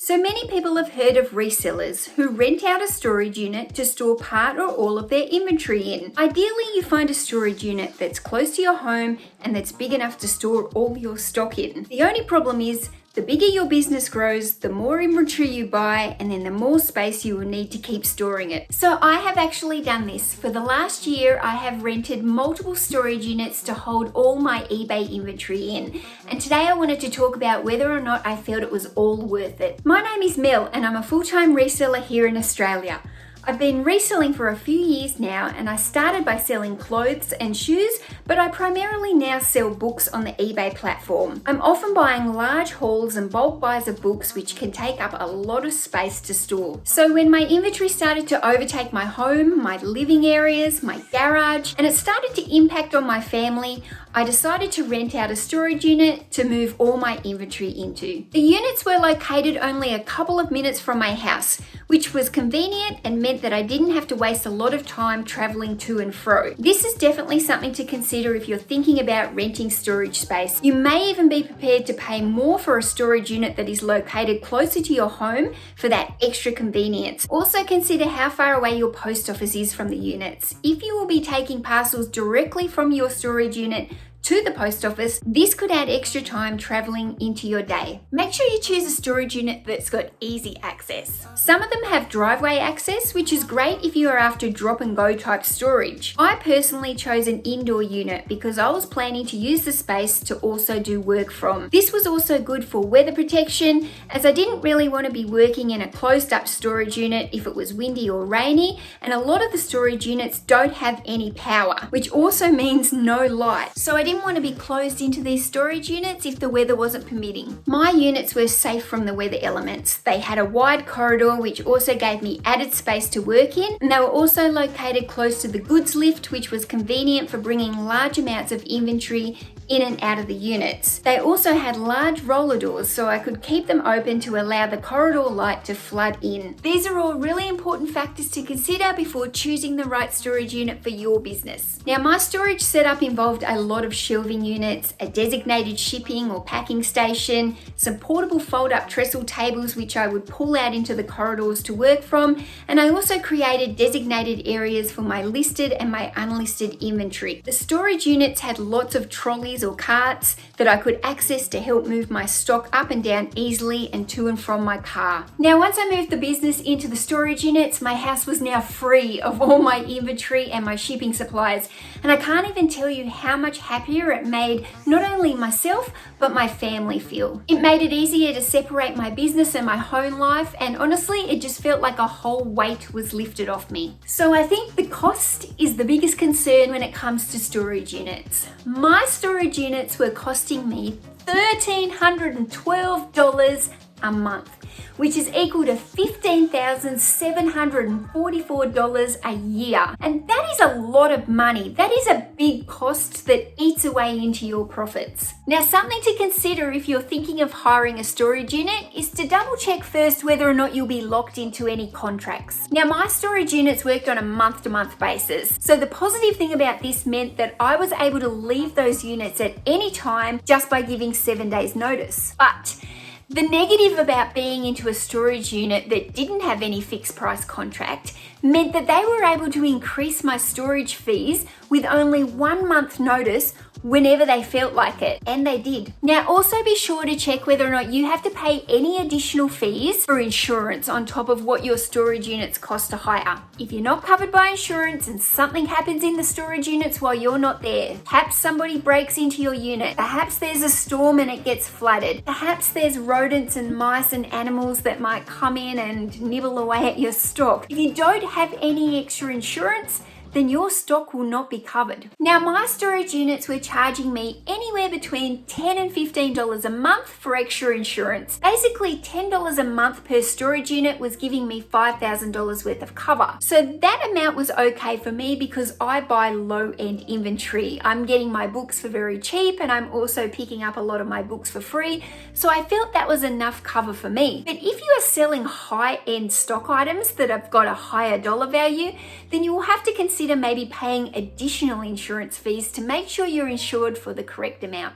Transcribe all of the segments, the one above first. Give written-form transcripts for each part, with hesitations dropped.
So many people have heard of resellers who rent out a storage unit to store part or all of their inventory in. Ideally, you find a storage unit that's close to your home and that's big enough to store all your stock in. The only problem is, the bigger your business grows, the more inventory you buy, and then the more space you will need to keep storing it. So I have actually done this. For the last year, I have rented multiple storage units to hold all my eBay inventory in. And today I wanted to talk about whether or not I felt it was all worth it. My name is Mel, and I'm a full-time reseller here in Australia. I've been reselling for a few years now, and I started by selling clothes and shoes, but I primarily now sell books on the eBay platform. I'm often buying large hauls and bulk buys of books which can take up a lot of space to store. So when my inventory started to overtake my home, my living areas, my garage, and it started to impact on my family, I decided to rent out a storage unit to move all my inventory into. The units were located only a couple of minutes from my house, which was convenient and meant that I didn't have to waste a lot of time traveling to and fro. This is definitely something to consider if you're thinking about renting storage space. You may even be prepared to pay more for a storage unit that is located closer to your home for that extra convenience. Also consider how far away your post office is from the units. If you will be taking parcels directly from your storage unit to the post office, this could add extra time traveling into your day. Make sure you choose a storage unit that's got easy access. Some of them have driveway access, which is great if you are after drop and go type storage. I personally chose an indoor unit because I was planning to use the space to also do work from. This was also good for weather protection, as I didn't really want to be working in a closed up storage unit if it was windy or rainy, and a lot of the storage units don't have any power, which also means no light. So I didn't want to be closed into these storage units if the weather wasn't permitting. My units were safe from the weather elements. They had a wide corridor which also gave me added space to work in, and they were also located close to the goods lift, which was convenient for bringing large amounts of inventory in and out of the units. They also had large roller doors so I could keep them open to allow the corridor light to flood in. These are all really important factors to consider before choosing the right storage unit for your business. Now, my storage setup involved a lot of shelving units, a designated shipping or packing station, some portable fold-up trestle tables which I would pull out into the corridors to work from, and I also created designated areas for my listed and my unlisted inventory. The storage units had lots of trolleys or carts that I could access to help move my stock up and down easily and to and from my car. Now, once I moved the business into the storage units, my house was now free of all my inventory and my shipping supplies, and I can't even tell you how much happier it made not only myself but my family feel. It made it easier to separate my business and my home life, and honestly it just felt like a whole weight was lifted off me. So I think the cost is the biggest concern when it comes to storage units. My storage units were costing me $1,312 a month, which is equal to $15,744 a year. And that is a lot of money. That is a big cost that eats away into your profits. Now, something to consider if you're thinking of hiring a storage unit is to double check first whether or not you'll be locked into any contracts. Now, my storage units worked on a month-to-month basis. So the positive thing about this meant that I was able to leave those units at any time just by giving 7 days notice. But the negative about being into a storage unit that didn't have any fixed price contract meant that they were able to increase my storage fees with only 1 month notice whenever they felt like it, and they did. Now, also be sure to check whether or not you have to pay any additional fees for insurance on top of what your storage units cost to hire. If you're not covered by insurance and something happens in the storage units while you're not there, perhaps somebody breaks into your unit, perhaps there's a storm and it gets flooded, perhaps there's rodents and mice and animals that might come in and nibble away at your stock. If you don't have any extra insurance, then your stock will not be covered. Now, my storage units were charging me anywhere between $10 and $15 a month for extra insurance. Basically, $10 a month per storage unit was giving me $5,000 worth of cover. So that amount was okay for me because I buy low-end inventory. I'm getting my books for very cheap, and I'm also picking up a lot of my books for free. So I felt that was enough cover for me. But if you are selling high-end stock items that have got a higher dollar value, then you will have to consider maybe paying additional insurance fees to make sure you're insured for the correct amount.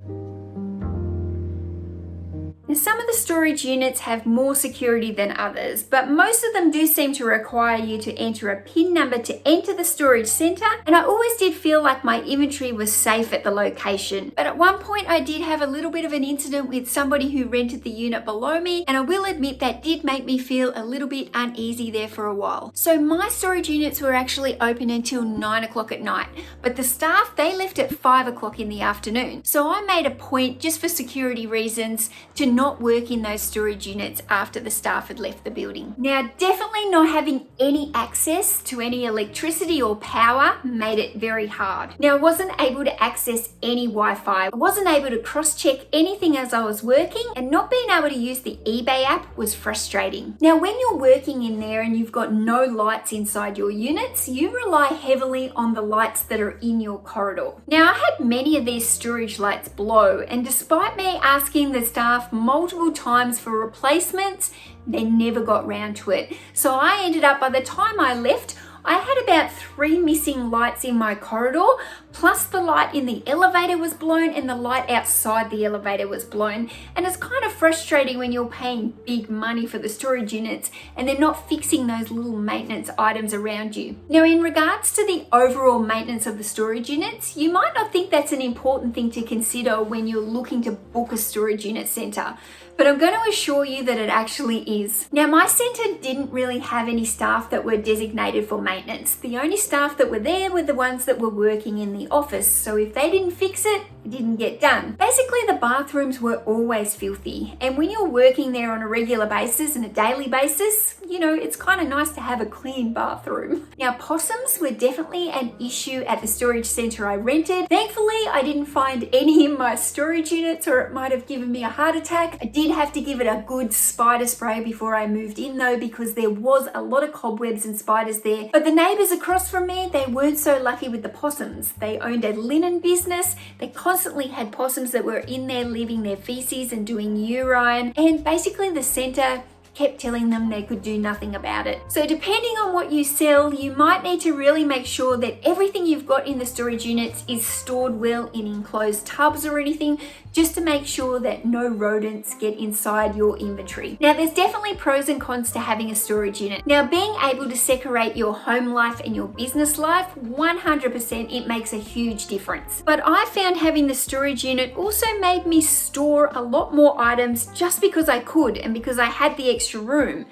Now, some of the storage units have more security than others, but most of them do seem to require you to enter a PIN number to enter the storage center, and I always did feel like my inventory was safe at the location. But at one point I did have a little bit of an incident with somebody who rented the unit below me, and I will admit that did make me feel a little bit uneasy there for a while. So my storage units were actually open until 9 o'clock at night, but the staff, they left at 5 o'clock in the afternoon. So I made a point, just for security reasons, to not work in those storage units after the staff had left the building. Now, definitely not having any access to any electricity or power made it very hard. Now, I wasn't able to access any Wi-Fi. I wasn't able to cross-check anything as I was working, and not being able to use the eBay app was frustrating. Now, when you're working in there and you've got no lights inside your units, you rely heavily on the lights that are in your corridor. Now, I had many of these storage lights blow, and despite me asking the staff multiple times for replacements, they never got round to it. So I ended up, by the time I left, I had about 3 missing lights in my corridor, plus the light in the elevator was blown and the light outside the elevator was blown. And it's kind of frustrating when you're paying big money for the storage units and they're not fixing those little maintenance items around you. Now, in regards to the overall maintenance of the storage units, you might not think that's an important thing to consider when you're looking to book a storage unit center, but I'm going to assure you that it actually is. Now, my center didn't really have any staff that were designated for maintenance. The only staff that were there were the ones that were working in the office, so if they didn't fix it, it didn't get done. Basically, the bathrooms were always filthy, and when you're working there on a regular basis and a daily basis, you know, it's kind of nice to have a clean bathroom. Now, possums were definitely an issue at the storage center I rented. Thankfully, I didn't find any in my storage units, or it might have given me a heart attack. I did have to give it a good spider spray before I moved in though, because there was a lot of cobwebs and spiders there. But the neighbors across from me, they weren't so lucky with the possums. They owned a linen business. They constantly had possums that were in there leaving their feces and doing urine, and basically the center kept telling them they could do nothing about it. So depending on what you sell, you might need to really make sure that everything you've got in the storage units is stored well in enclosed tubs or anything, just to make sure that no rodents get inside your inventory. Now, there's definitely pros and cons to having a storage unit. Now, being able to separate your home life and your business life, 100% it makes a huge difference. But I found having the storage unit also made me store a lot more items just because I could and because I had the extra room.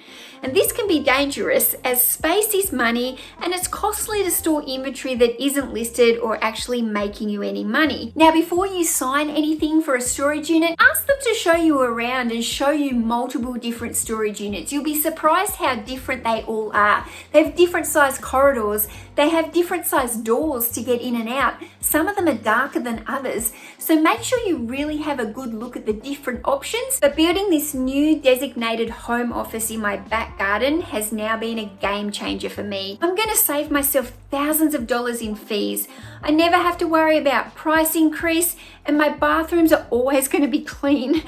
And this can be dangerous, as space is money and it's costly to store inventory that isn't listed or actually making you any money. Now, before you sign anything for a storage unit, ask them to show you around and show you multiple different storage units. You'll be surprised how different they all are. They have different size corridors. They have different size doors to get in and out. Some of them are darker than others. So make sure you really have a good look at the different options. But building this new designated home office in my back garden has now been a game changer for me. I'm going to save myself thousands of dollars in fees. I never have to worry about price increase, and my bathrooms are always going to be clean.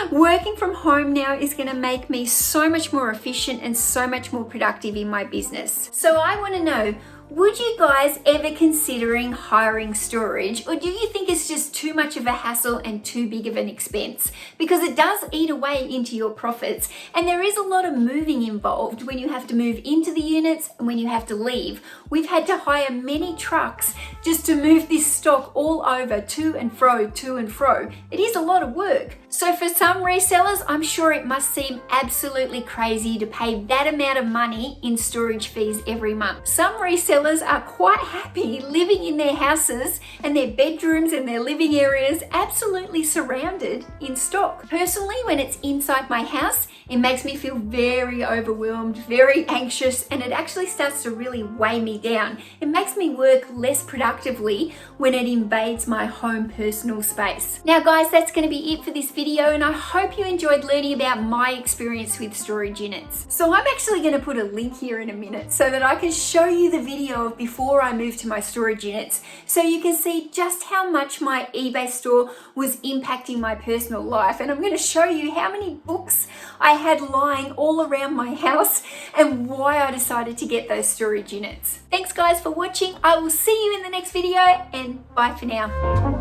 Working from home now is going to make me so much more efficient and so much more productive in my business. So I want to know, would you guys ever considering hiring storage, or do you think it's just too much of a hassle and too big of an expense? Because it does eat away into your profits, and there is a lot of moving involved when you have to move into the units and when you have to leave. We've had to hire many trucks just to move this stock all over, to and fro, to and fro. It is a lot of work. So for some resellers, I'm sure it must seem absolutely crazy to pay that amount of money in storage fees every month. Some resellers are quite happy living in their houses and their bedrooms and their living areas absolutely surrounded in stock. Personally, when it's inside my house, it makes me feel very overwhelmed, very anxious, and it actually starts to really weigh me down. It makes me work less productively when it invades my home personal space. Now guys, that's going to be it for this video, and I hope you enjoyed learning about my experience with storage units. So I'm actually going to put a link here in a minute so that I can show you the video of before I moved to my storage units, so you can see just how much my eBay store was impacting my personal life. And I'm going to show you how many books I had lying all around my house and why I decided to get those storage units. Thanks guys for watching. I will see you in the next video, and bye for now.